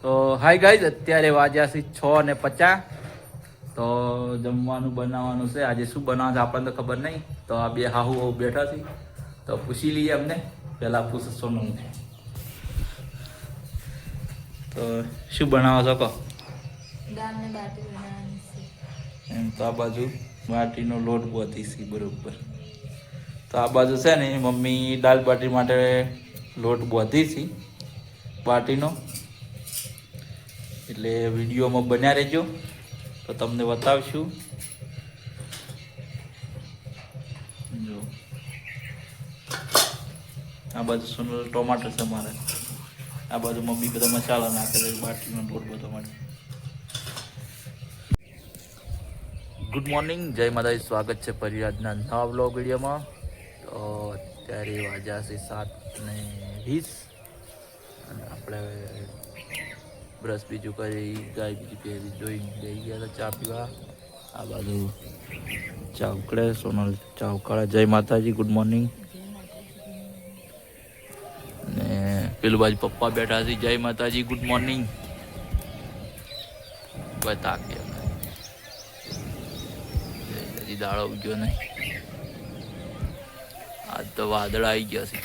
તો hi guys, અત્યારે વાગ્યા છે 6:50. તો જમવાનું બનાવવાનું છે. આજે શું બનાવવાનું છે આપણને તો ખબર નહીં. તો આ બે હાહુ હાહુ બેઠા છે, તો પૂછી લઈએ અમને. પહેલાં પૂછ સોનું તો શું બનાવો છો કહો? દાળ ને બાટી બનાવવાની છે. એમ તો આ બાજુ બાટીનો લોટ બોતી છે બરોબર. તો આ બાજુ છે ને મમ્મી દાળ બાટી માટે લોટ બોધી છે બાટીનો. એટલે વિડીયોમાં બન્યા રહેજો તો તમને બતાવશું. જો આ બાજુ સોનલ ટોમાટર છે મારે, આ બાજુ મમ્મી બધા મસાલા નાખે છે બાટીનો લોટ બધો માટે. ગુડ મોર્નિંગ, જય માતાજી, સ્વાગત છે ફરી આજના નવા બ્લોગ વિડીયોમાં. તો અત્યારે વાગ્યા છે 7:20 અને આપણે બ્રશ બીજું કરી ગાય બીજી પહેરી જોઈને જઈ ગયા હતા ચા પીવા. આ બાજુ ચા ઉકળે, સોનલ ચા ઉકાળે. જય માતાજી, ગુડ મોર્નિંગ. ને પેલું બાજુ પપ્પા બેઠા છે. જય માતાજી, ગુડ મોર્નિંગ. બતા કે હજી દાડો ઉગ્યો નહીં. આજ તો વાદળ આવી ગયા છે.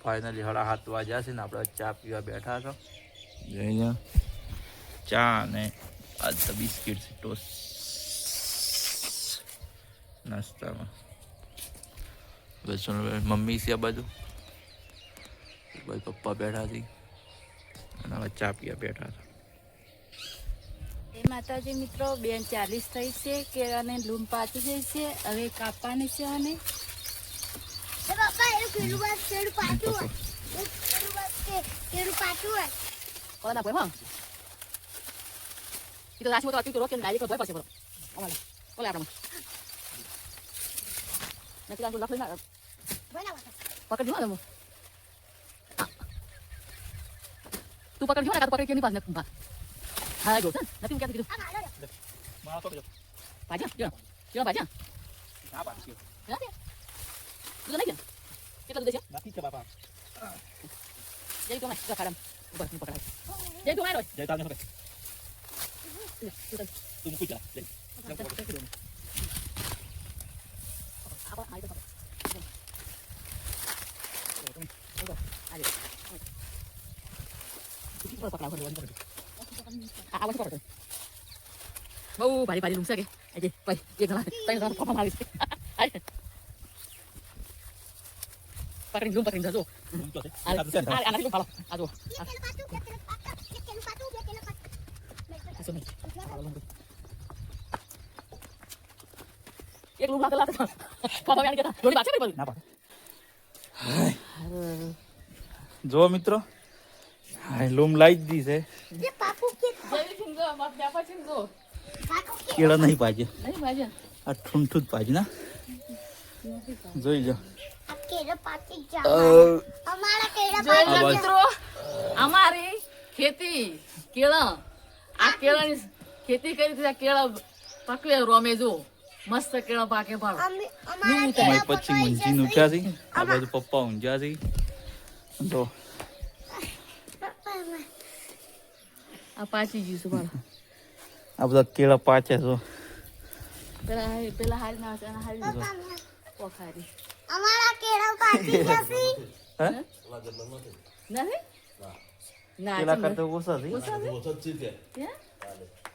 ફાઇનલી 7:30 વાગ્યા છે ને આપણે ચા પીવા બેઠા છો. જોઈને ચા અને આજ તો બિસ્કિટ છે ટોસ નાસ્તામાં. બસ મમ્મી છે આ બાજુ, ભાઈ પપ્પા બેઠા છે અને હવે ચા પીવા બેઠા હતા. એ માતાજી મિત્રો, 2:40 થઈ છે. કેળાને લૂમ પાકી ગઈ છે, હવે કાપવાની છે. અને કોના કોઈ હા ઈ તો રાશી તો આતી તો રોકે ડાયરેક્ટ ભય પડશે બરો ઓલા ઓલા આપણે નથી લાગુ લખી ના પકડી નો તું પકડી ને કા પકડી કે ની પાસ ને તું હા જો નથી હું ક્યાં કીધું મારા તો પાજા ક્યાં પાજા ના પાજા નથી તું નહીં કે કેટલા દે છે નથી કે બાપા જય તો ના ખાડમ ઉપર ની પકડાય જય તો મારો જય તાને હવે તું મુકી જા જય apa ai to bau balik lumsa ke aja pai dia kalah tanya apa malis pakai jatuh anak itu kalah aduh એક લૂમ લાગલા હતા પાપા વ્યાણ કેતા રોડી પાછે નહીં ના પાડે. જો મિત્રો, હાય લૂમ લાઈ દી છે. જે પાપુ કે જઈ સિંગો માપ જાપા સિંગો કેળા નહીં પાજે આ ઠુંઠું જ પાજ ના જોઈ લો. કેળા પાકી જા અમારા કેળા પાકી મિત્રો, અમારી ખેતી કેળા આ કેળાની ખેતી કરી છે. કેળા પાકવે રોમે જો મસ્ત કેળા પાકે પાડો. અમારી પછી મુંજી ઉઠ્યા છે. આ બાજુ પપ્પા ઊંઝ્યા છે. તો આ પાછી ગયું છે બાળા. આ બધા કેળા પાચે છો. પેલા હારી ના હારી પોખારી અમારા કેળા પાકી જશે. હે નથી ના કેળા કરતા ઓછા છે.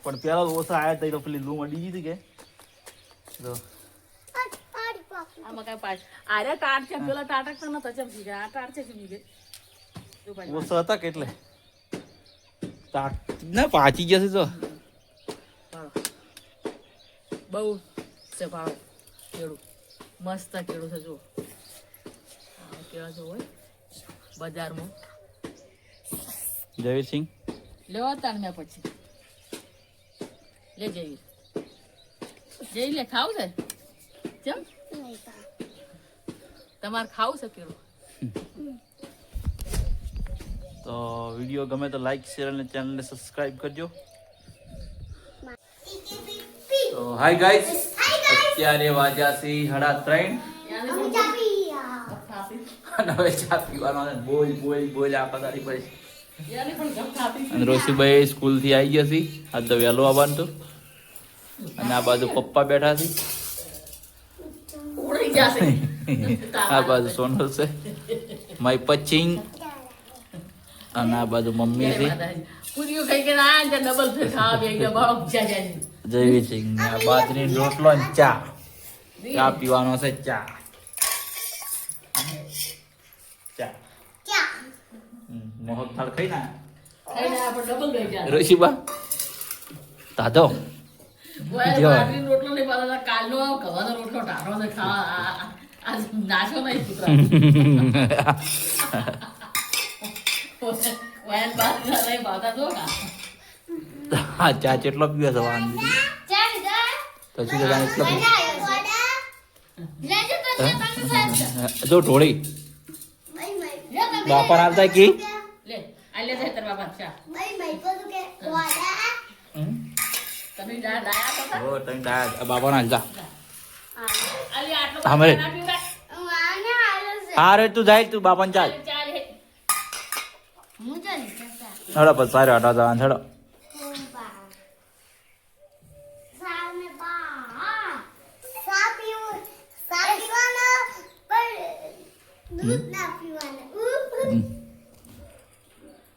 પણ પેલા ઓછા આયા તો પેલી લૂમ અડી ગઈ કે તો આમાં કઈ પાછ આરે ટાટ છે. પેલા ટાટક તો નતો ચમકી ગયા. આ ટાટ છે ચમકી ગઈ. ઓછા હતા કેટલે ટાટ ના પાચી જશે તો બહુ છે ભાવ. કેળું મસ્ત કેળું છે. જો કેળા જો હોય બજારમાં જયવીરસિંહ લેવા તાર મેં પછી લે જઈએ જઈ લે ખાવું છે ચમ તમારે ખાવું છે કેવું તો વિડીયો ગમે તો લાઈક શેર અને ચેનલને સબસ્ક્રાઇબ કરજો. તો હાય ગાઈસ, અત્યારે વાગ્યા છે 3:30 અને હવે ચા પીવાનો છે. બોલ બોલ બોલ આ પધારી પડી. અને રોશીભાઈ સ્કૂલ થી આવી ગયા છે. આજ તો વહેલું આવવાનું હતું. અને આ બાજુ પપ્પા બેઠા છે. આ બાજુ સોનલ છે, માય પચિંગ, અને આ બાજુ મમ્મી છે પૂરીઓ ખાઈ કે આ ડબલ ફેર ખાવા બે ગયા બાળક જાય જયવી સિંહ. આ બાજરી રોટલો ને ચા પીવાનો છે. ચા મોહક થાળ ખાઈ ના ખાઈને આપણે ડબલ ગઈ જાય રોશીબા તાતો બાજરી રોટલો નહીં પાછા કાલનો ગવાનો રોટલો ટાઢો છે ખાવા આ નાશો નહીં કૂતરા વાયન બાજરી નહીં ભાવતા જો ના હા ચા કેટલો પીવે છે વાંધી પછી તો એટલો જો ઢોળી બાપા આવતા કી લે આ લે છે તાર બાપા ચા તમે ડાયા તો ઓ તઈ તા બાપા ના જા આલી આટલો હમરે ના પીવડાય હા રે તું જાય તું બાપા ને ચાલ ચાલ હે હડો પછી સારો હટા જવાનું છડો.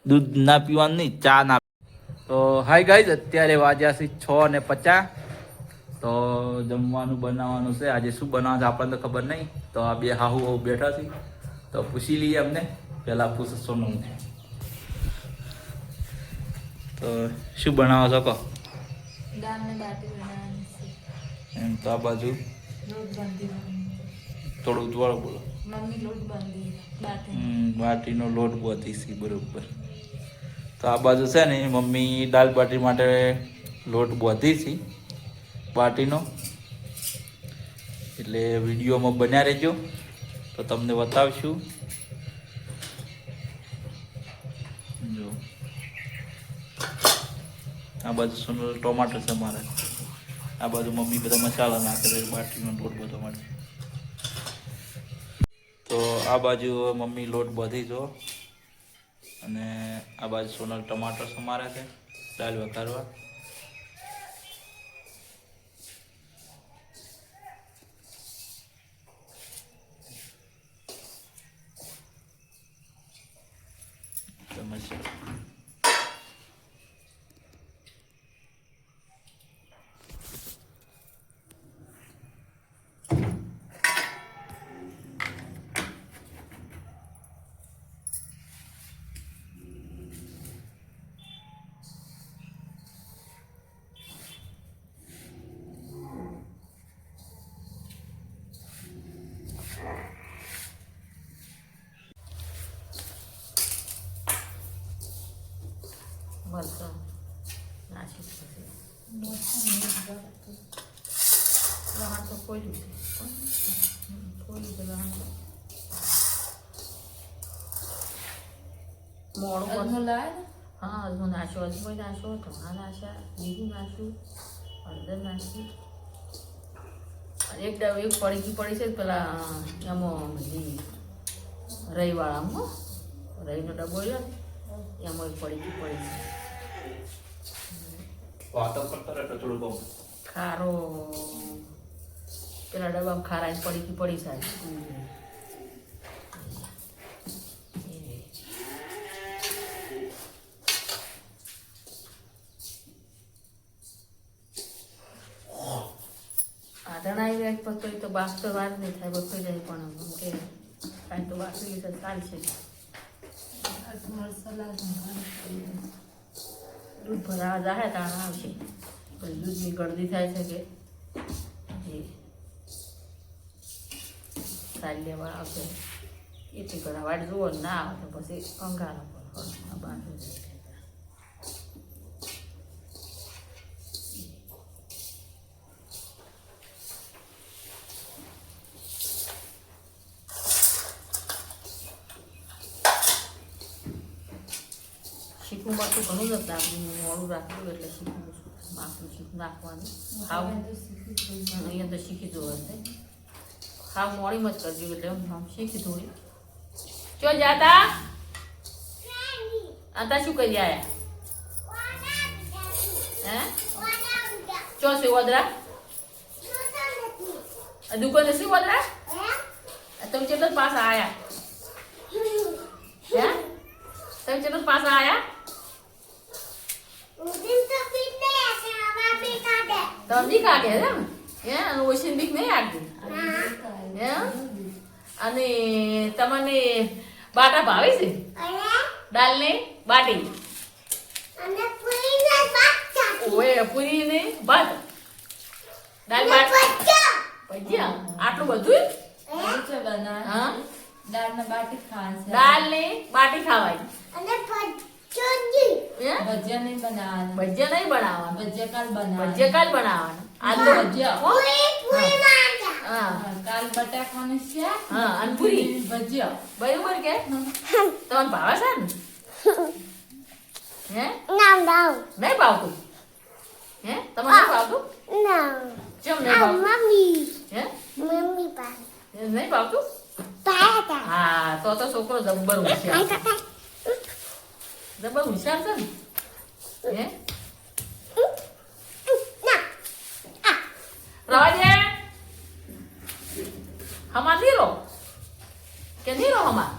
દૂધ ના પીવાનું નહીં, ચા ના. તો હાય ગાઈઝ, અત્યારે વાગ્યા છે 6:50. તો જમવાનું બનાવવાનું છે. આજે શું બનાવવાનું છે આપણને તો ખબર નહીં. તો આ બે હાહુ હાહુ બેઠા છે. તો પૂછી લઈએ અમને. પહેલાં પૂછ સોનું તો શું બનાવો છો કહો? દાળ ને બાટી બનાવવાની છે. એમ તો આ બાજુ લોટ બાંધી થોડું ઉજવાળો બોલો. મમ્મી લોટ બાંધી બાટી બાટીનો લોટ બાંધી છે બરોબર. તો આ બાજુ છે ને મમ્મી દાલ બાટી માટે લોટ બાંધી છે બાટીનો. એટલે વિડીયોમાં બન્યા રહેજો તો તમને બતાવશું. જો આ બાજુ સોનલ ટોમાટો છે મારે. આ બાજુ મમ્મી બધા મસાલા નાખે છે બાટીનો લોટ બધો માટે. તો આ બાજુ મમ્મી લોટ બાંધી જો, અને આ બાજુ સોનલ ટમાટર સમારે છે દાળ વઘારવા. મરચાં નાખી લહાણ તો ખોલ્યું છે ખોલ્યું છે લહાણ મોડું હા અજમો નાખ્યો અજમો નાખ્યો ધોણા નાખ્યા લીલું નાખ્યું હળદર નાખી એક પડીકી પડી છે પેલા એમાં રહીવાળામાં રહીનો ડબ્બો રહ્યો એમાં એક પડીકી પડી છે. વાતો કરતા રહેતો થોડું બહુ ખારો પેલા ડબ્બામાં ખારા પડીકી પડી સાહેબ. આધણા આવી જાય પછી તો બાફ તો વાર નહીં થાય બફાઈ જાય પણ કે કાંઈ તો બાફેલી તો ચાલશે. દૂધ ભરાવા જાય તાણ આવશે પછી દૂધની ગળદી થાય છે કે એ સારી લેવા આવશે એથી ઘણા વાટ જુઓ ના આવે તો પછી અંગારો પણ બાંધવું જાય. શીખવું મળતું ઘણું નથી આપણે મોડું રાખવું એટલે શીખવું માપનું શીખવું નાખવાનું ખાવ અહીંયા તો શીખી જવું હશે ખાવ મોડી મત કરજો એટલે શીખી થોડી ચો જાતા આતા શું કરી આયા હે ચો છે વદરા દુકાને શું વદરા તમે ચેટલો પાસ આયા હે તમે ચેટલો પાસ આયા તમને કાઢે હે અને ઓશન બીક નહીં આગતું હે અને તમને બાટા ભાવે છે દાલ ને બાટી ઓએ પૂરી ને ભાત દાલ ભાત ભજીયા આટલું બધું હા દાળ ને બાટી ખાવાય ભજીયા નહીં બનાવવાના ભજીયા કાલ બનાવવાના આજ તો ભજીયા કાલ બટાકાનું શાક હા અને પૂરી ભજીયા બરાબર કે તમને ભાવે છે ને હે નહીં ભાવતું હે તમને નહીં ભાવતું કેમ નહીં ભાવતું હે નહીં ભાવતું હા તો છોકરો જબ્બર હોશિયાર છે ને હે રાજે હમા નીરો કે નીરો હમા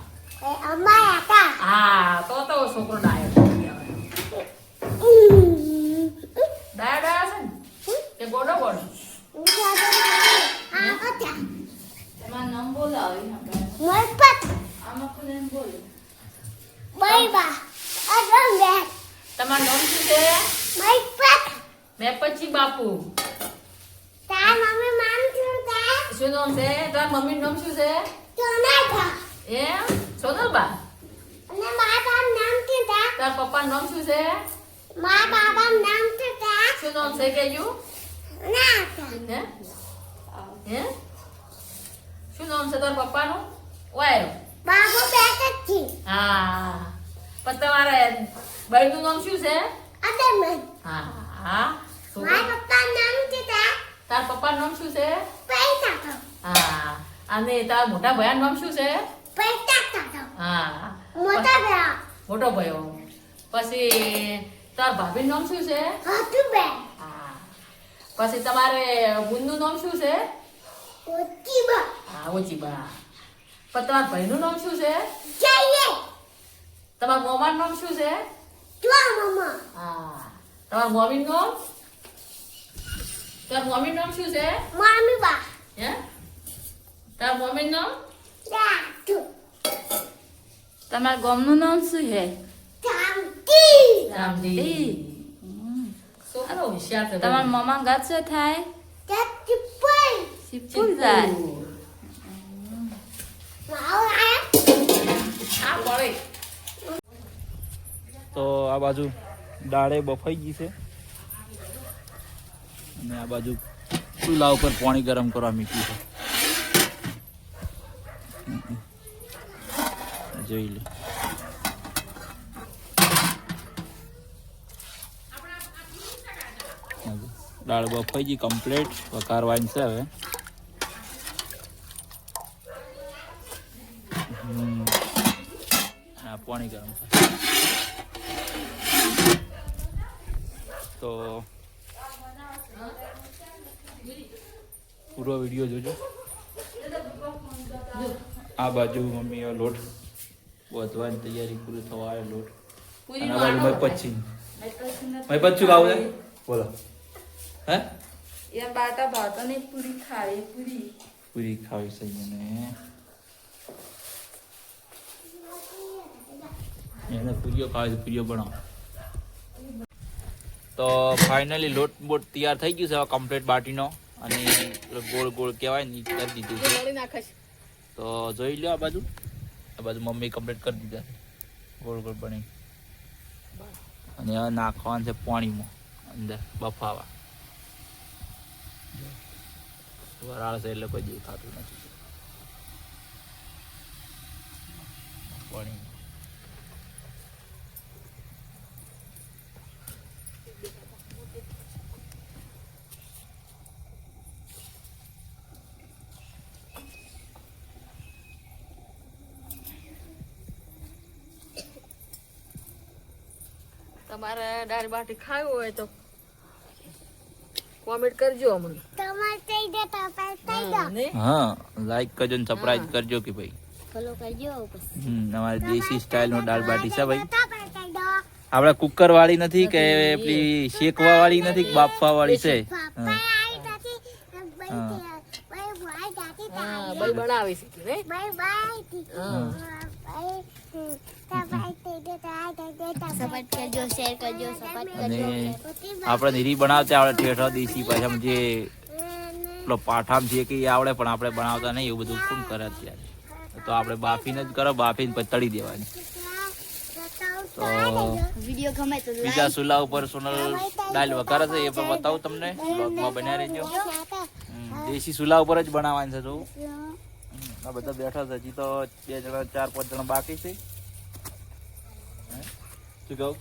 હા તો છોકરો ડાયો ડાયો છે ને કે ગોડો તમારું નામ બોલો આમાં કોને બોલો તમારું નામ શું છે મેં પછી બાપુ શું નામ છે તારા મમ્મી નામ શું છે એમ સોનલબા તારા પપ્પા નામ શું છે શું નામ છે કેજુ હે શું નામ છે તારા પપ્પાનું વાયરો હા પણ તમારે ભાઈનું નામ શું છે હા તાર પપ્પાનું નામ શું છે હા અને તારા મોટા ભાઈનું નામ શું છે હા મોટો ભાઈઓ પછી તાર ભાભીનું નામ શું છે હા પછી તમારે બુનનું નામ શું છે હા ઓચીબા પણ તમારા ભાઈનું નામ શું છે તમારા મોમાનું નામ શું છે હા તમારા મમ્મીનું નામ તાર મમ્મીનું નામ શું છે હે તાર મમ્મીનું નામ તમારા ગામનું નામ શું છે રામજી છોકરો હોશિયાર છે તમારા મમ્મા ઘર શું થાય શિવપુર જાય આ પડે તો આ બાજુ દાળે બફાઈ ગઈ છે અને આ બાજુ ચૂલા ઉપર પાણી ગરમ કરવા મૂક્યું છે જોઈ લે દાળ બફાઈ ગઈ કમ્પ્લીટ વઘારવાની છે હવે હા પાણી ગરમ થાય તો પૂરો વિડીયો જોજો આ બાજુ મમ્મી લોટ વધવાની તૈયારી પૂરી થવા આવે લોટ અને આ બાજુ મેં પછી ભાવ છે બોલો હે એ બાટા ભાવતો ને પૂરી ખાય પૂરી ખાવી છે એને પૂરીઓ ખાવી છે પૂરીઓ બનાવો તો ફાઇનલી લોટ બોટ તૈયાર થઈ ગયું છે હવે કમ્પ્લીટ બાટીનો અને ગોળ ગોળ કહેવાય ને કરી દીધું છે તો જોઈ લો આ બાજુ મમ્મી કમ્પ્લીટ કરી દીધા ગોળ ગોળ બની અને હવે નાખવાનું છે પાણીમાં અંદર બફાવા વરાળ છે એટલે કોઈ દેખાતું નથી પાણી તમારે દાળ બાટી ખાવી હોય તો કોમેન્ટ કરજો અમને. હા, નહીં? હા, લાઈક કરજો ને સબસ્ક્રાઇબ કરજો કે ભાઈ. અમારી દેશી સ્ટાઇલ નો દાળ બાટી છે ભાઈ. આપણે કુકર વાળી નથી કે પેલી શેકવા વાળી નથી કે બાફવા વાળી છે. હા. હા, ભાઈ બનાવે છે કે નહીં? હા. અને આપણે નીરી બનાવતા આવડે ઠેઠા દેશી ભાષામાં જે પેલો પાઠામ છે કે એ આવડે પણ આપણે બનાવતા નહીં. એવું બધું કોણ કરે અત્યારે? તો આપણે બાફીને જ કરો, બાફીને પછી તળી દેવાની. તો બીજા ચૂલા ઉપર સોનલ દાળ વઘારે છે એ પણ બતાવું તમને, બ્લોગમાં બન્યા રહેજો. દેશી ચૂલા ઉપર જ બનાવવાની છે. જો આ બધા બેઠા છે, હજી તો 2 જણા 4-5 જણા બાકી છે. શું કહું?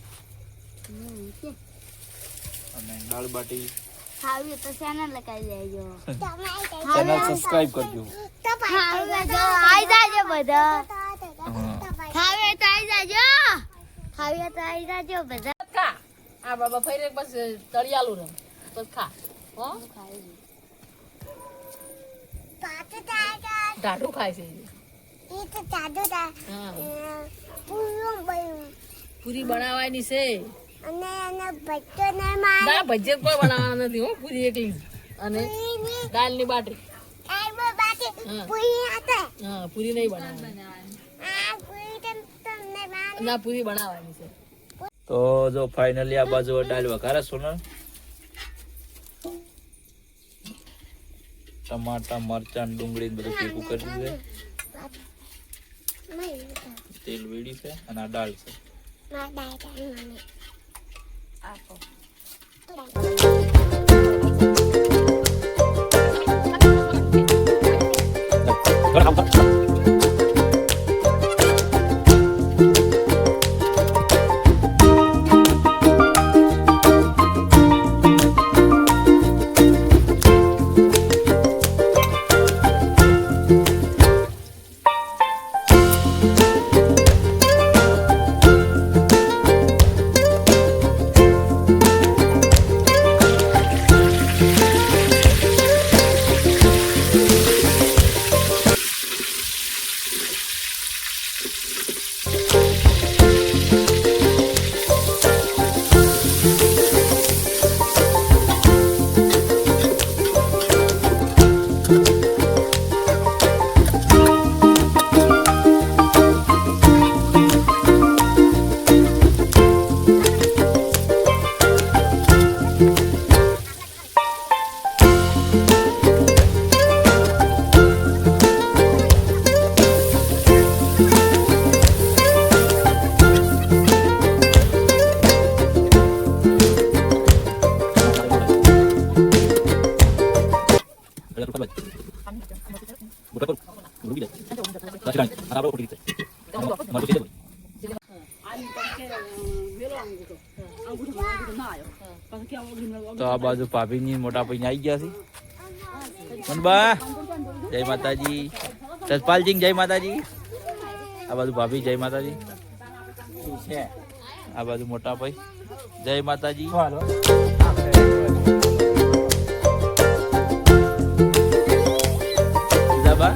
અને દાળ બાટી ચેનલ સબસ્ક્રાઇબ કરજો. ખા. આ બાબા ફરી બસ તળિયાલું ને બસ ખા. હો ટાઢું ખાય છે. હા, પૂરી બનાવવાની છે. ના, ભજીયા કોઈ બનાવવાના નથી. હો, પૂરી એકલી જ. અને દાળની બાટી. હા, પૂરી નહીં બનાવવાની. ના, પૂરી બનાવવાની છે. તો જો ફાઇનલી આ બાજુ દાળ વઘારે સોનલ. ટમાટા, મરચાં, ડુંગળી બધું ભેગું કરી દીધું. તેલ વેડી છે અને આ દાળ છે. તો આ બાજુ ભાભીની મોટા ભાઈ આવી ગયા છે. મનબા જય માતાજી. જસપાલજી જય માતાજી. આ બાજુ ભાભી જય માતાજી. આ બાજુ મોટા ભાઈ જય માતાજી. બા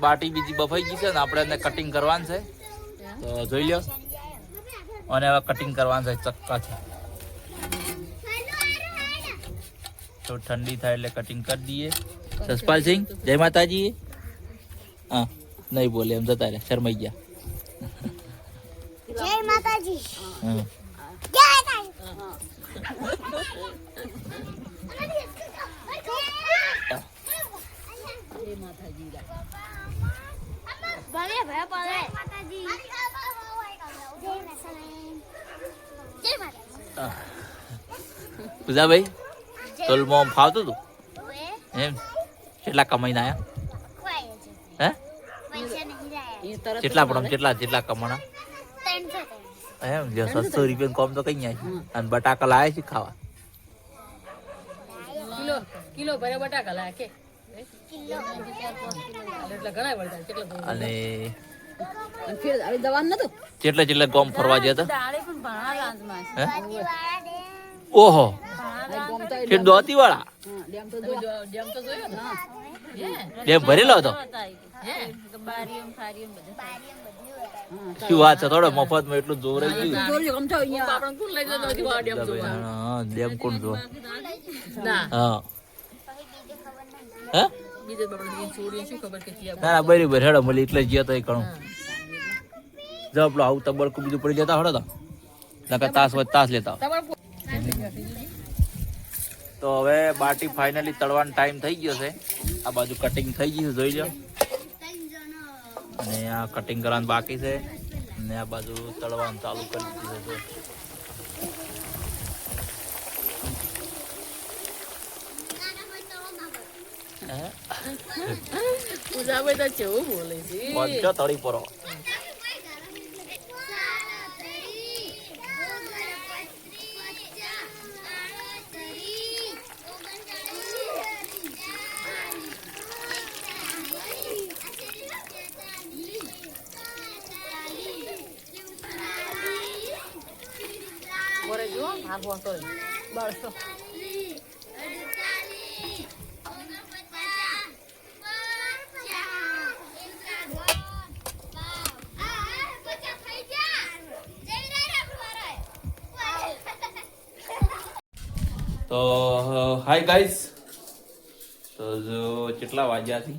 બાટી બીજી બફાઈ ગઈ છે ને આપણે એને કટિંગ કરવાનું છે. તો જોઈ લ્યો. અને હવે કટિંગ કરવાનું છે ચક્કાથી. તો ઠંડી થાય એટલે કટિંગ કરી દઈએ. જસપાલસિંહ જય માતાજી. હા નહીં બોલે એમ જતા રહ્યા શરમાઈ ગયા. જય માતાજી. હા જય માતાજી. ભલે ભલે ભલે માતાજી. જય માતાજી. જય માતાજી. પૂજાભાઈ તોલમાં ફાવતું હતું ઓએ એમ કેટલા કમાઈને આયા ખવાય છે. હે પૈસા નહીં લાયા. કેટલા પણ કેટલા કમાણા 300. એમ જો 600 રૂપિયા કોમ તો કઈ આય અને બટાકા લાયા છે ખાવા કિલો ભરે બટાકા લાયા કે કિલો. એટલે ઘણા વળતા કેટલા અને ફેર હવે દવા નતું કેટલા કોમ ફરવા ગયા હતા દાડે પણ ભણા લાંચમાં હે વાળા દે. ઓહો ગોમ તો કે દોતી વાળા ડેમ તો જોયો ને ડેમ ભરેલો હતો બારીઓ ફારીઓ બધું શું વાત છે થોડો મફતમાં એટલું જોર જ ગયું જોયો ગમ થયો અહીંયા આપણે કોણ લઈ જતો નથી આ ડેમ જોવા હા ડેમ કોણ જો ના હા હે બીજે બાપડે છોડી શું ખબર કે ક્યાં ના બરાબર હેડો મળી એટલે જ ગયા તો એ ઘણું જો આપણું આવું તબડકું બીજું પડી જતા હડો તો નકર તાસ હોય તાસ લેતા તમારે તો હવે બાટી ફાઇનલી તળવાનો ટાઈમ થઈ ગયો છે આ બાજુ કટિંગ થઈ ગયું છે જોઈ લો અને આ કટિંગ કરવાનું બાકી છે અને આ બાજુ તળવાનું ચાલુ કરી દીધું છે પૂજાભાઈ તો કેવું બોલે છે પંચો તળી પરો બોરે જો આ બોતો બસ તો તો હાય ગાઈસ તો જો કેટલા વાગ્યા થી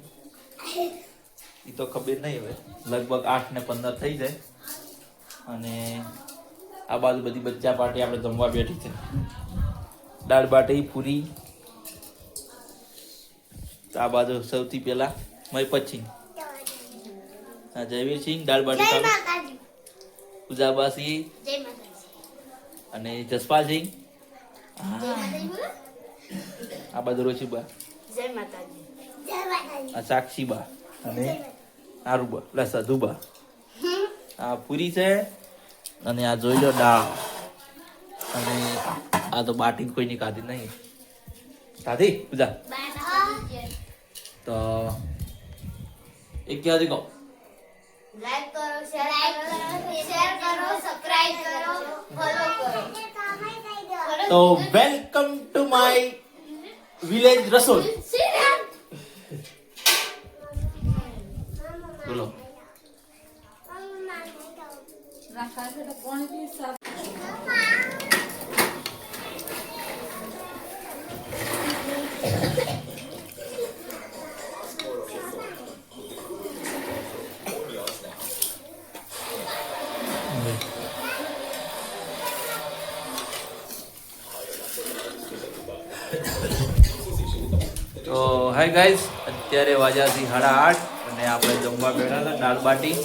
એ તો ખબર નહીં હવે લગભગ 8:15 થઈ જાય અને આ બાજુ બધી બચ્ચા પાર્ટી આપણે જમવા બેઠી છે દાળ બાટી પૂરી આ બાજુ સૌથી પહેલા મય પછી હા જયવીરસિંહ દાળ બાટી જય ચાલુ માતાજી. પૂજાબાસી જય માતાજી. અને જસપાલસિંહ જય માતાજી બોલો. આ બાજુ રોશીબા જય માતાજી. જય માતાજી. આ સાક્ષીબા અને આરુબા એટલે સાધુબા આ પૂરી છે અને આ જોઈ લો દાળ અને આ તો બાટી કોઈની ખાધી નહીં ખાધી પૂજા તો એક ક્યાં કહો લાઈક કરો, શેર કરો, સબસ્ક્રાઇબ કરો, ફોલો કરો. તો વેલકમ ટુ માય વિલેજ રસોઈ બોલો તો હાય ગાઈસ અત્યારે વાગ્યાથી 8:30 અને આપણે જમવા બેઠા હતા દાળ બાટી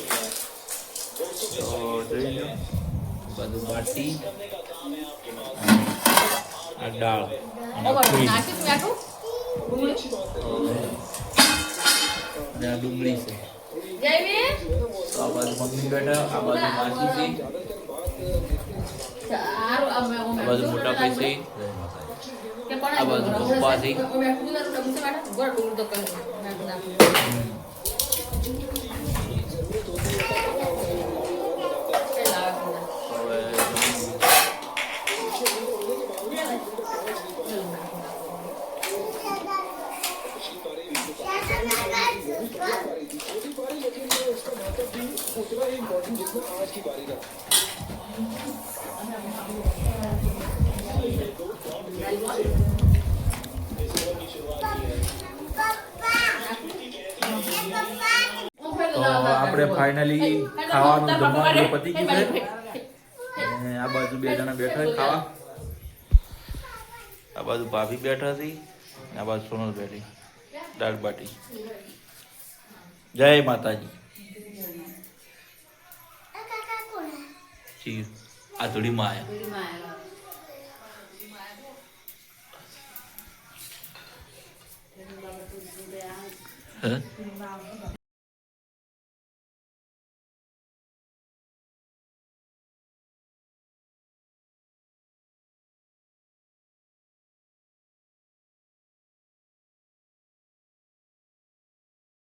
તો જોઈ લો બધું બાટી આ દાળ અને પૂરી નાખી નાખું અને આ ડુંગળી છે જયવીર તો આ બાજુ મમ્મી બેઠા આ બાજુ માસી છે સારું આ બાજુ મોટા ભાઈ છે કે પણ આ બાજુ પપ્પા છે અમે કુલર ડબસે કાઢા ગોળ ડુંગર તો કહે નાખું આપણે ફાઇનલી ખાવાનું જમવાનું પતી ગયું છે અને આ બાજુ બે જણા બેઠા છે ખાવા. આ બાજુ ભાભી બેઠા હતી, આ બાજુ સોનલ બેઠી. દાળ બાટી. જય માતાજી. જી આ ધૂળીમાં આયા. હે?